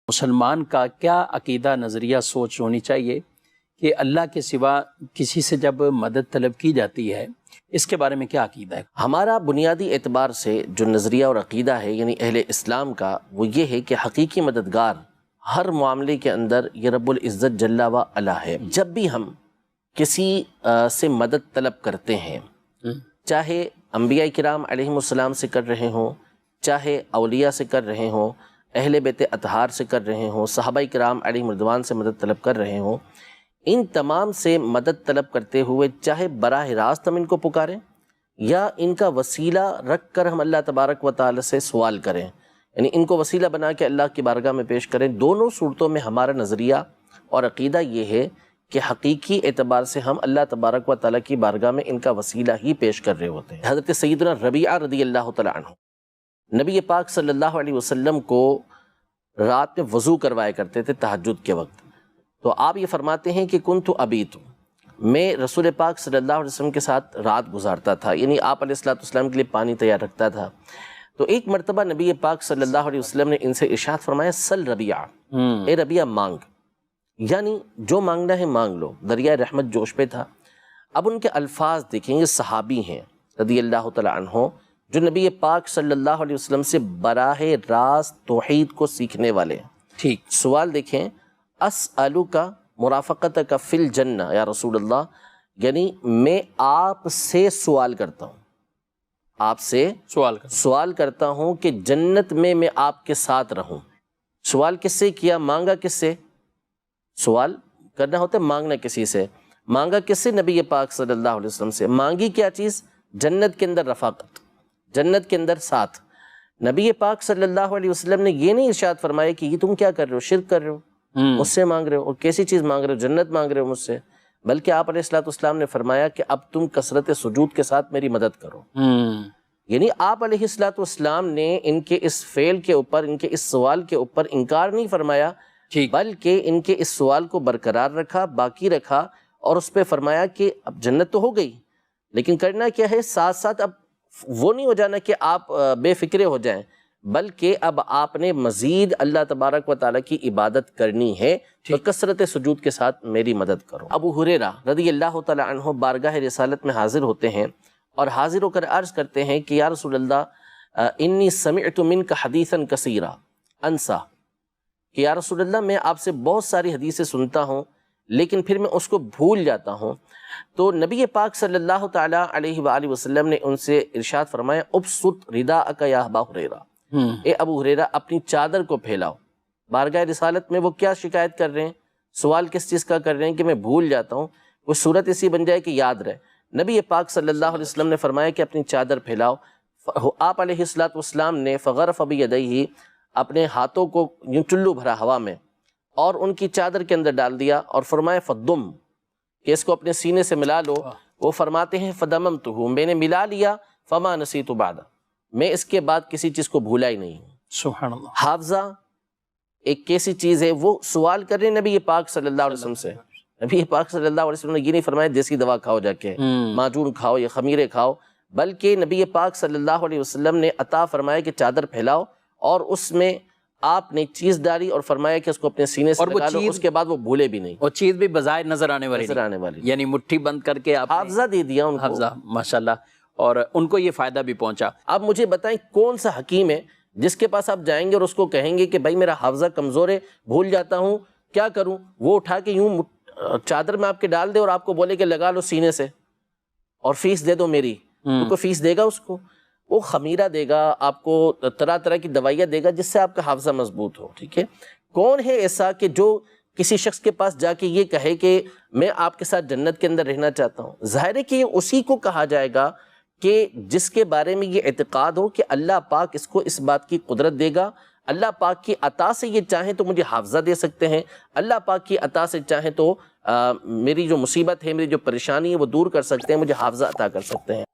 مسلمان کا کیا عقیدہ نظریہ سوچ ہونی چاہیے کہ اللہ کے سوا کسی سے جب مدد طلب کی جاتی ہے، اس کے بارے میں کیا عقیدہ ہے؟ ہمارا بنیادی اعتبار سے جو نظریہ اور عقیدہ ہے یعنی اہل اسلام کا، وہ یہ ہے کہ حقیقی مددگار ہر معاملے کے اندر یہ رب العزت جل و علا ہے۔ جب بھی ہم کسی سے مدد طلب کرتے ہیں، چاہے انبیاء کرام علیہم السلام سے کر رہے ہوں، چاہے اولیاء سے کر رہے ہوں، اہل بیت اطہار سے کر رہے ہوں، صحابہ کرام علیہم رضوان سے مدد طلب کر رہے ہوں، ان تمام سے مدد طلب کرتے ہوئے چاہے براہ راست ہم ان کو پکاریں یا ان کا وسیلہ رکھ کر ہم اللہ تبارک و تعالی سے سوال کریں، یعنی ان کو وسیلہ بنا کے اللہ کی بارگاہ میں پیش کریں، دونوں صورتوں میں ہمارا نظریہ اور عقیدہ یہ ہے کہ حقیقی اعتبار سے ہم اللہ تبارک و تعالیٰ کی بارگاہ میں ان کا وسیلہ ہی پیش کر رہے ہوتے ہیں۔ حضرت سیدنا ربیعہ رضی اللہ تعالیٰ عنہ نبی پاک صلی اللہ علیہ وسلم کو رات میں وضو کروایا کرتے تھے تہجد کے وقت، تو آپ یہ فرماتے ہیں کہ کنت ابیت، میں رسول پاک صلی اللہ علیہ وسلم کے ساتھ رات گزارتا تھا، یعنی آپ علیہ السلام کے لیے پانی تیار رکھتا تھا۔ تو ایک مرتبہ نبی پاک صلی اللہ علیہ وسلم نے ان سے ارشاد فرمایا سل ربیعہ، اے ربیعہ مانگ، یعنی جو مانگنا ہے مانگ لو، دریائے رحمت جوش پہ تھا۔ اب ان کے الفاظ دیکھیں گے، صحابی ہیں رضی اللہ تعالیٰ عنہ جو نبی پاک صلی اللہ علیہ وسلم سے براہ راست توحید کو سیکھنے والے ہیں۔ ٹھیک، سوال دیکھیں، اسألک مرافقتک فی الجنہ یا رسول اللہ، یعنی میں آپ سے سوال کرتا ہوں، آپ سے سوال کرتا ہوں کہ جنت میں آپ کے ساتھ رہوں۔ سوال کس سے کیا، مانگا کس سے؟ سوال کرنا ہوتا ہے مانگنا کسی سے، مانگا کس سے؟ نبی پاک صلی اللہ علیہ وسلم سے۔ مانگی کیا چیز؟ جنت کے اندر رفاقت، جنت کے اندر ساتھ۔ نبی پاک صلی اللہ علیہ وسلم نے یہ نہیں ارشاد فرمایا کہ یہ تم کیا کر رہے ہو، شرک کر رہے ہو، مجھ سے مانگ رہے ہو، اور کیسی چیز مانگ رہے ہو، جنت مانگ رہے ہو مجھ سے، بلکہ آپ علیہ السلام نے فرمایا کہ اب تم کثرت سجود کے ساتھ میری مدد کرو۔ یعنی آپ علیہ السلام نے ان کے اس فعل کے اوپر، ان کے اس سوال کے اوپر انکار نہیں فرمایا، بلکہ ان کے اس سوال کو برقرار رکھا، باقی رکھا، اور اس پہ فرمایا کہ اب جنت تو ہو گئی، لیکن کرنا کیا ہے، ساتھ ساتھ اب وہ نہیں ہو جانا کہ آپ بے فکرے ہو جائیں، بلکہ اب آپ نے مزید اللہ تبارک و تعالیٰ کی عبادت کرنی ہے، تو کثرت سجود کے ساتھ میری مدد کرو۔ ابو ہریرہ رضی اللہ تعالیٰ عنہ بارگاہ رسالت میں حاضر ہوتے ہیں اور حاضر ہو کر عرض کرتے ہیں کہ یا رسول اللہ انی سمعت منک حدیثا کثیرا انسا، کہ یا رسول اللہ میں آپ سے بہت ساری حدیثیں سنتا ہوں لیکن پھر میں اس کو بھول جاتا ہوں۔ تو نبی پاک صلی اللہ تعالیٰ علیہ وآلہ وسلم نے ان سے ارشاد فرمایا ابسط رداءک یا ابا ہریرہ، اے ابو ہریرہ اپنی چادر کو پھیلاؤ۔ بارگاہ رسالت میں وہ کیا شکایت کر رہے ہیں، سوال کس چیز کا کر رہے ہیں کہ میں بھول جاتا ہوں، وہ صورت اسی بن جائے کہ یاد رہے۔ نبی پاک صلی اللہ علیہ وسلم نے فرمایا کہ اپنی چادر پھیلاؤ۔ آپ علیہ السلام نے فغرف بیدیہ، اپنے ہاتھوں کو یوں چلو بھرا ہوا میں اور ان کی چادر کے اندر ڈال دیا اور فرمایا فضم، کہ اس کو اپنے سینے سے ملا لو۔ وہ فرماتے ہیں فضممتہ، میں نے ملا لیا، فما نسیت بعد، میں اس کے بعد کسی چیز کو بھولا ہی نہیں ہوں۔ سبحان اللہ۔ حافظہ ایک کیسی چیز ہے، وہ سوال کر رہے ہیں نبی پاک صلی اللہ علیہ وسلم سے۔ نبی پاک صلی اللہ علیہ وسلم نے یہ نہیں فرمایا دیسی دوا کھاؤ جا کے، معجون کھاؤ یا خمیرے کھاؤ، بلکہ نبی پاک صلی اللہ علیہ وسلم نے عطا فرمایا کہ چادر پھیلاؤ، اور اس میں آپ نے ایک چیز ڈالی اور فرمایا کہ اس کو اپنے سینے سے لگا لو، اس کے بعد وہ بھولے بھی نہیں۔ اور چیز بھی بظاہر نظر آنے والی، یعنی مٹھی بند کر کے آپ حافظہ دے دیا ان کو، حافظہ، ماشاءاللہ، اور ان کو یہ فائدہ بھی پہنچا۔ اب مجھے بتائیں کون سا حکیم ہے جس کے پاس آپ جائیں گے اور اس کو کہیں گے کہ بھائی میرا حافظہ کمزور ہے، بھول جاتا ہوں، کیا کروں؟ وہ اٹھا کے یوں چادر میں آپ کے ڈال دے اور آپ کو بولے کہ لگا لو سینے سے اور فیس دے دو میری، تو کوئی فیس دے گا اس کو؟ وہ خمیرہ دے گا آپ کو، طرح طرح کی دوائیاں دے گا جس سے آپ کا حافظہ مضبوط ہو، ٹھیک ہے؟ کون ہے ایسا کہ جو کسی شخص کے پاس جا کے یہ کہے کہ میں آپ کے ساتھ جنت کے اندر رہنا چاہتا ہوں؟ ظاہر ہے کہ یہ اسی کو کہا جائے گا کہ جس کے بارے میں یہ اعتقاد ہو کہ اللہ پاک اس کو اس بات کی قدرت دے گا، اللہ پاک کی عطا سے یہ چاہیں تو مجھے حافظہ دے سکتے ہیں، اللہ پاک کی عطا سے چاہیں تو میری جو مصیبت ہے، میری جو پریشانی ہے وہ دور کر سکتے ہیں، مجھے حافظہ عطا کر سکتے ہیں۔